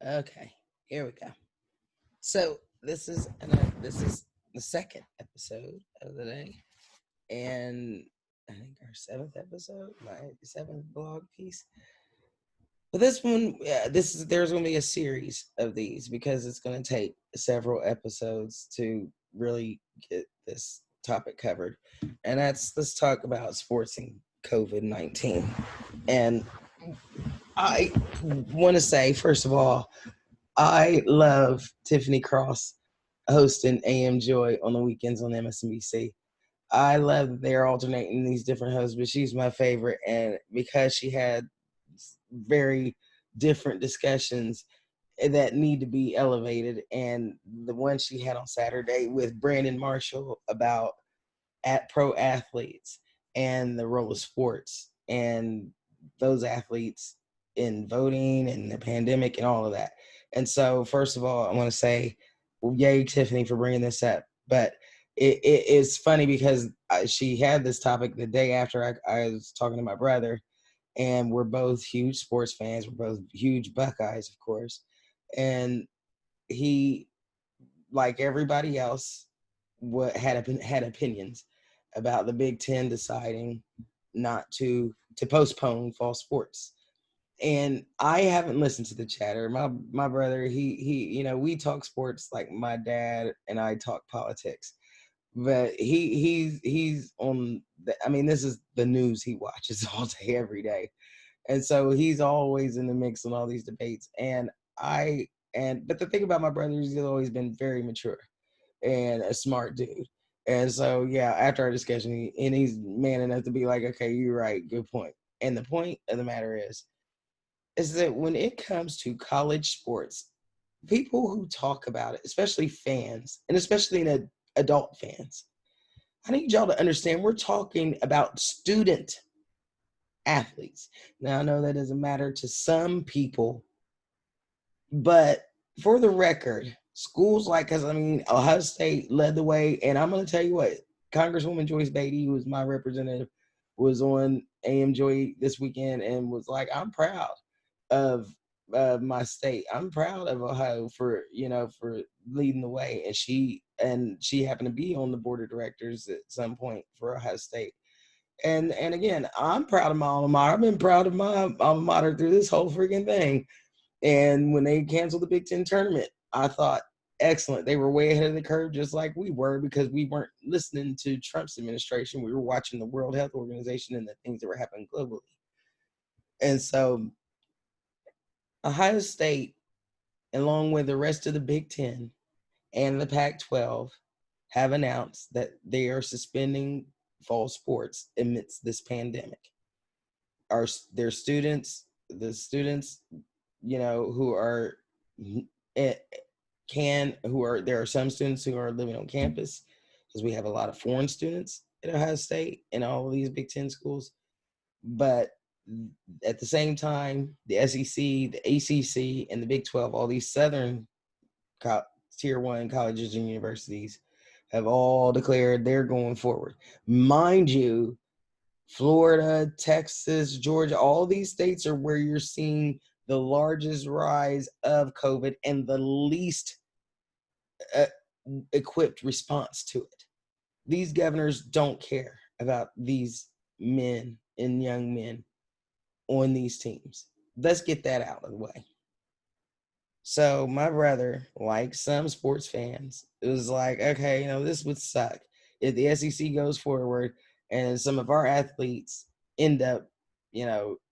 Okay, here we go. So this is the second episode of the day, and I think our seventh episode, my seventh blog piece. But this one, yeah, this is there's going to be a series of these because it's going to take several episodes to really get this topic covered, and that's let's talk about sports and COVID-19. And I want to say first of all, I love Tiffany Cross hosting AM Joy on the weekends on MSNBC. I love that they're alternating these different hosts, but she's my favorite. And because she had very different discussions that need to be elevated, and the one she had on Saturday with Brandon Marshall about at pro athletes and the role of sports and those athletes in voting and the pandemic and all of that. And so, first of all, I want to say, well, yay, Tiffany, for bringing this up. But it is funny because she had this topic the day after I was talking to my brother, and we're both huge sports fans. We're both huge Buckeyes, of course. And he, like everybody else, had opinions about the Big Ten deciding not to postpone fall sports. And I haven't listened to the chatter. My brother, he we talk sports like my dad and I talk politics. But he's on I mean, this is the news he watches all day every day. And so he's always in the mix on all these debates. I but the thing about my brother is he's always been very mature and a smart dude. And so, yeah, after our discussion, he's man enough to be like, okay, you're right, good point. And the point of the matter is that when it comes to college sports, people who talk about it, especially fans, and especially adult fans, I need y'all to understand we're talking about student athletes. Now, I know that doesn't matter to some people, but for the record, schools like, because I mean, Ohio State led the way, and I'm going to tell you what, Congresswoman Joyce Beatty, who was my representative, was on AM Joy this weekend and was like, "I'm proud of my state. I'm proud of Ohio for for leading the way." And she happened to be on the board of directors at some point for Ohio State. And again, I'm proud of my alma mater. I've been proud of my alma mater through this whole freaking thing. And when they canceled the Big Ten tournament, I thought, excellent. They were way ahead of the curve, just like we were, because we weren't listening to Trump's administration. We were watching the World Health Organization and the things that were happening globally. And so Ohio State, along with the rest of the Big Ten and the Pac 12, have announced that they are suspending fall sports amidst this pandemic. Our their students, the students, who are eh, who are there are some students who are living on campus because we have a lot of foreign students at Ohio State and all of these Big Ten schools. But at the same time, the SEC, the ACC, and the Big 12, all these Southern Tier 1 colleges and universities have all declared they're going forward. Mind you, Florida, Texas, Georgia, all these states are where you're seeing the largest rise of COVID and the least uh, equipped response to it. These governors don't care about these men and young men on these teams. Let's get that out of the way. So my brother, like some sports fans, it was like, okay, this would suck if the SEC goes forward and some of our athletes end up,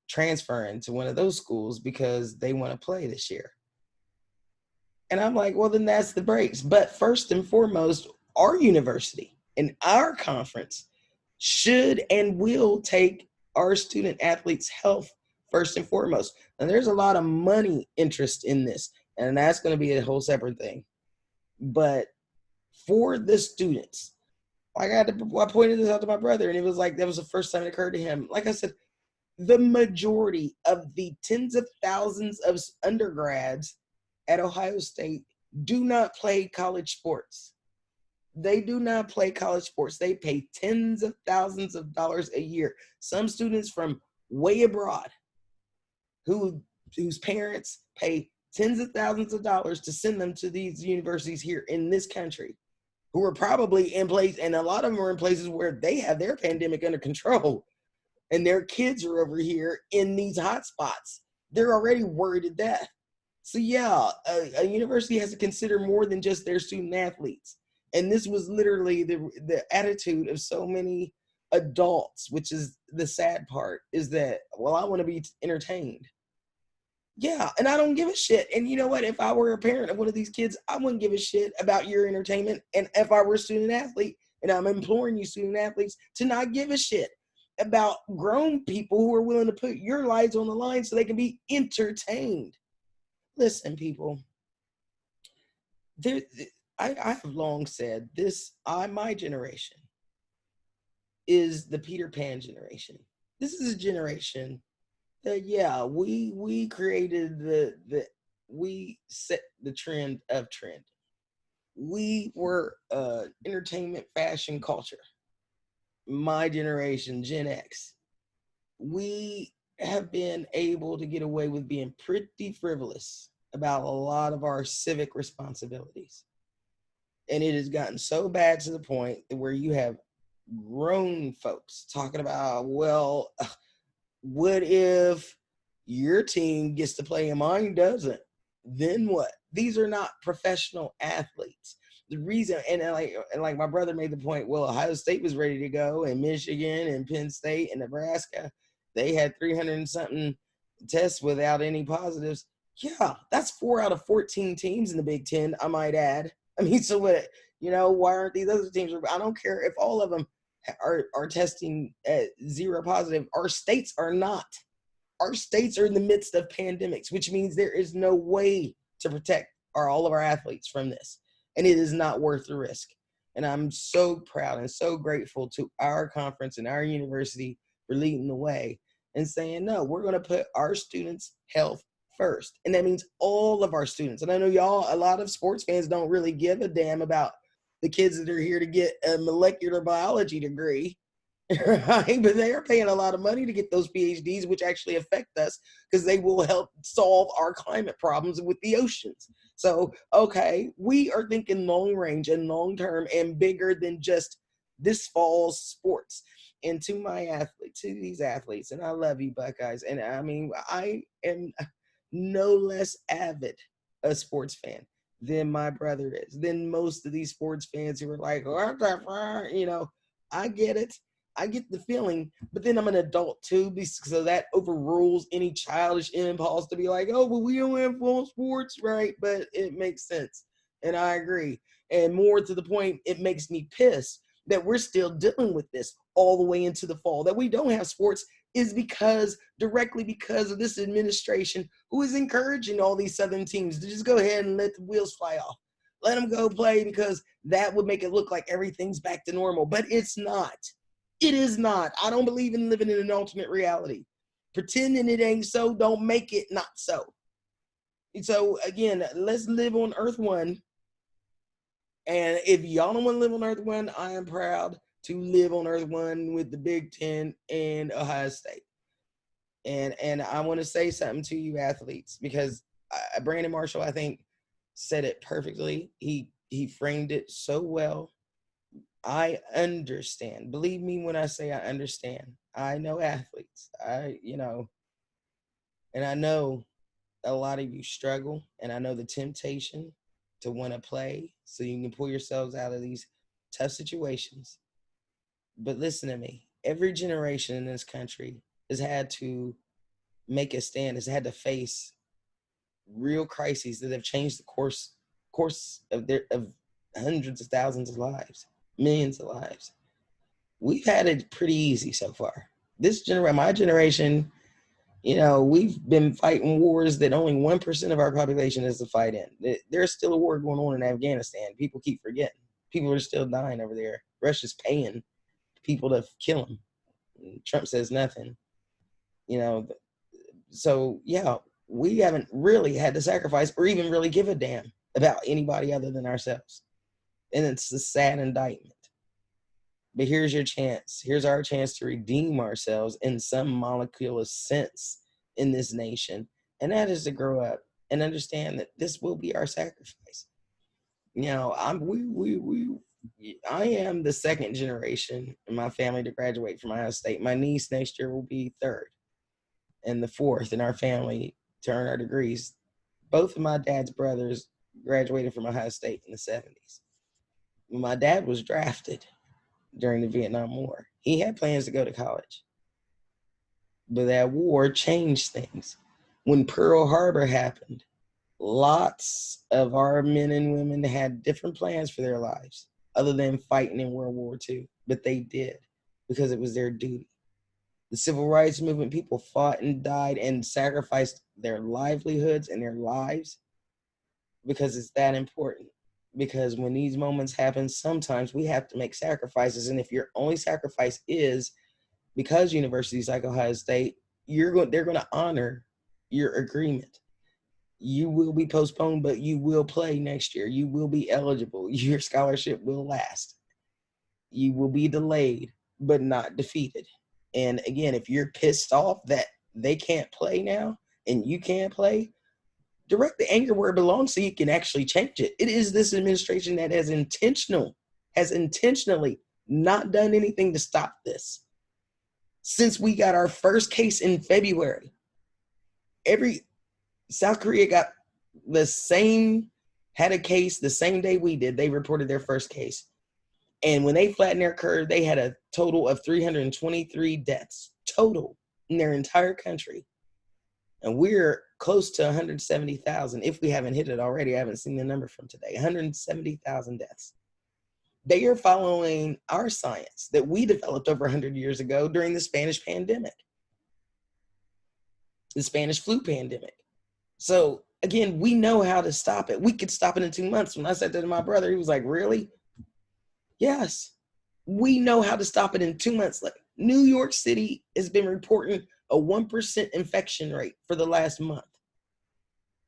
transferring to one of those schools because they want to play this year. And I'm like, well, then that's the breaks. But first and foremost, our university and our conference should and will take our student athletes' health first and foremost. And there's a lot of money interest in this, and that's going to be a whole separate thing. But for the students, I pointed this out to my brother, and it was like that was the first time it occurred to him. Like I said, the majority of the tens of thousands of undergrads at Ohio State do not play college sports. They do not play college sports. They pay tens of thousands of dollars a year. Some students from way abroad whose parents pay tens of thousands of dollars to send them to these universities here in this country, who are probably in place, and a lot of them are in places where they have their pandemic under control, and their kids are over here in these hot spots. They're already worried to death. So yeah, a university has to consider more than just their student athletes. And this was literally the attitude of so many adults, which is the sad part, is that, well, I want to be entertained. Yeah, and I don't give a shit. And you know what? If I were a parent of one of these kids, I wouldn't give a shit about your entertainment. And if I were a student athlete, and I'm imploring you student athletes to not give a shit about grown people who are willing to put your lives on the line so they can be entertained. Listen, people, there, I have long said this, my generation is the Peter Pan generation. This is a generation that, yeah, we created we set the trend of trend. We were entertainment fashion culture. My generation, Gen X, we have been able to get away with being pretty frivolous about a lot of our civic responsibilities. And it has gotten so bad to the point where you have grown folks talking about, well, what if your team gets to play and mine doesn't? Then what? These are not professional athletes. The reason, and like my brother made the point, well, Ohio State was ready to go, and Michigan and Penn State and Nebraska, they had 300 and something tests without any positives. Yeah, that's 4 out of 14 teams in the Big Ten, I might add. I mean, so what? Why aren't these other teams? I don't care if all of them are testing at 0 positive. Our states are not. Our states are in the midst of pandemics, which means there is no way to protect all of our athletes from this. And it is not worth the risk. And I'm so proud and so grateful to our conference and our university for leading the way and saying, no, we're going to put our students' health first. And that means all of our students. And I know a lot of sports fans don't really give a damn about the kids that are here to get a molecular biology degree, right? But they are paying a lot of money to get those PhDs, which actually affect us because they will help solve our climate problems with the oceans. So, okay, we are thinking long range and long term and bigger than just this fall's sports. And to these athletes, and I love you, Buckeyes. And I mean, I am no less avid a sports fan than my brother is, than most of these sports fans who are like, what the fuck? I get it. I get the feeling, but then I'm an adult too, so that overrules any childish impulse to be like, oh, but we don't have full sports, right? But it makes sense. And I agree. And more to the point, it makes me pissed that we're still dealing with this all the way into the fall, that we don't have sports is directly because of this administration who is encouraging all these Southern teams to just go ahead and let the wheels fly off. Let them go play because that would make it look like everything's back to normal. But it's not. It is not. I don't believe in living in an alternate reality. Pretending it ain't so don't make it not so. And so again, let's live on Earth One. And if y'all don't want to live on Earth One, I am proud to live on Earth One with the Big Ten and Ohio State. And I want to say something to you athletes, because Brandon Marshall, I think, said it perfectly. He framed it so well. I understand. Believe me when I say I understand. I know athletes. And I know a lot of you struggle, and I know the temptation to want to play so you can pull yourselves out of these tough situations. But listen to me. Every generation in this country has had to make a stand, has had to face real crises that have changed the course of hundreds of thousands of lives, millions of lives. We've had it pretty easy so far. My generation, we've been fighting wars that only 1% of our population is to fight in. There's still a war going on in Afghanistan. People keep forgetting. People are still dying over there. Russia's paying people to kill them. Trump says nothing. So yeah, we haven't really had to sacrifice or even really give a damn about anybody other than ourselves. And it's a sad indictment. But here's your chance. Here's our chance to redeem ourselves in some molecular sense in this nation. And that is to grow up and understand that this will be our sacrifice. You know, I am the second generation in my family to graduate from Ohio State. My niece next year will be third, and the fourth in our family to earn our degrees. Both of my dad's brothers graduated from Ohio State in the 70s. My dad was drafted during the Vietnam War. He had plans to go to college, but that war changed things. When Pearl Harbor happened, lots of our men and women had different plans for their lives other than fighting in World War II, but they did because it was their duty. The civil rights movement, people fought and died and sacrificed their livelihoods and their lives because it's that important. Because when these moments happen, sometimes we have to make sacrifices. And if your only sacrifice is because universities like Ohio State, they're going to honor your agreement. You will be postponed, but you will play next year. You will be eligible. Your scholarship will last. You will be delayed, but not defeated. And again, if you're pissed off that they can't play now and you can't play, direct the anger where it belongs so you can actually change it. It is this administration that has intentionally not done anything to stop this. Since we got our first case in February, South Korea had a case the same day we did. They reported their first case. And when they flattened their curve, they had a total of 323 deaths total in their entire country. And we're close to 170,000. If we haven't hit it already, I haven't seen the number from today. 170,000 deaths. They are following our science that we developed over 100 years ago during the Spanish pandemic, the Spanish flu pandemic. So again, we know how to stop it. We could stop it in 2 months. When I said that to my brother, he was like, really? Yes, we know how to stop it in 2 months. Like New York City has been reporting a 1% infection rate for the last month.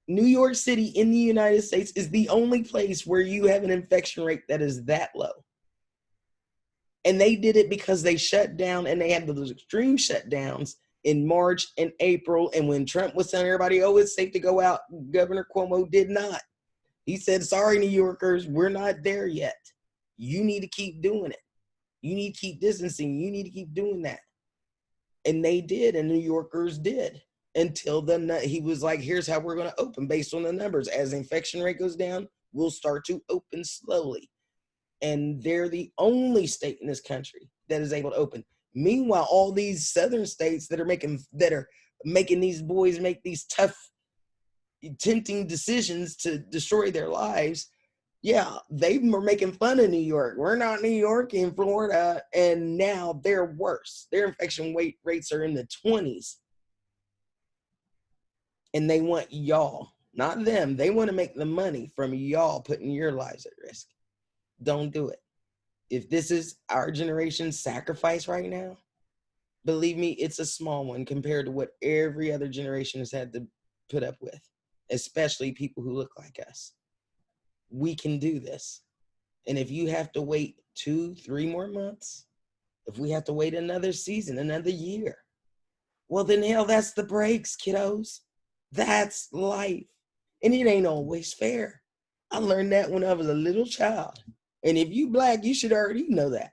New York City in the United States is the only place where you have an infection rate that is that low. And they did it because they shut down, and they had those extreme shutdowns in March and April. And when Trump was telling everybody, oh, it's safe to go out, Governor Cuomo did not. He said, sorry, New Yorkers, we're not there yet. You need to keep doing it. You need to keep distancing. You need to keep doing that. And they did, and New Yorkers did, until he was like, here's how we're going to open based on the numbers. As the infection rate goes down, we'll start to open slowly. And they're the only state in this country that is able to open. Meanwhile, all these southern states that are making these boys make these tough, tempting decisions to destroy their lives, yeah, they were making fun of New York. We're not New York in Florida, and now they're worse. Their infection rates are in the 20s. And they want y'all, not them. They want to make the money from y'all putting your lives at risk. Don't do it. If this is our generation's sacrifice right now, believe me, it's a small one compared to what every other generation has had to put up with, especially people who look like us. We can do this. And if you have to wait 2-3 more months, if we have to wait another season, another year, well, then hell, that's the breaks, kiddos. That's life. And it ain't always fair. I learned that when I was a little child. And if you Black, you should already know that.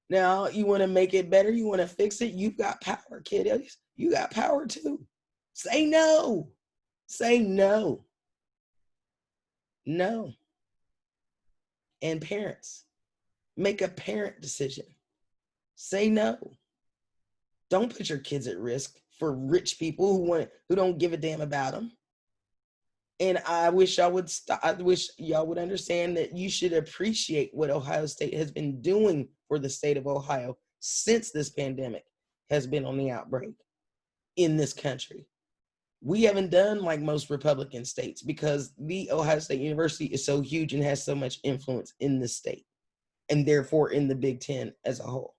Now, you want to make it better? You want to fix it? You've got power, kiddos. You got power too. Say no. Say no. No. And parents, make a parent decision. Say no. Don't put your kids at risk for rich people who don't give a damn about them. And I wish y'all would understand that you should appreciate what Ohio State has been doing for the state of Ohio since this pandemic has been on the outbreak in this country. We haven't done like most Republican states because the Ohio State University is so huge and has so much influence in the state, and therefore in the Big Ten as a whole.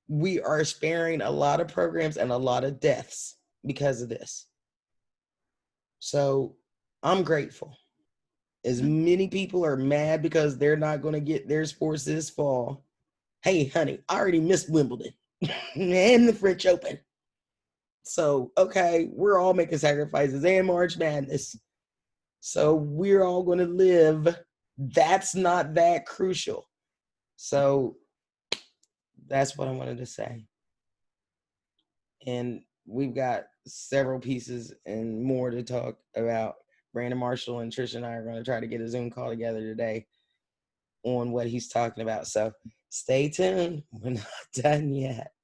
We are sparing a lot of programs and a lot of deaths because of this. So I'm grateful. As many people are mad because they're not going to get their sports this fall. Hey, honey, I already missed Wimbledon and the French Open. So, okay, we're all making sacrifices and March Madness. So we're all going to live. That's not that crucial. So that's what I wanted to say. And we've got several pieces and more to talk about. Brandon Marshall and Trisha and I are going to try to get a Zoom call together today on what he's talking about. So stay tuned. We're not done yet.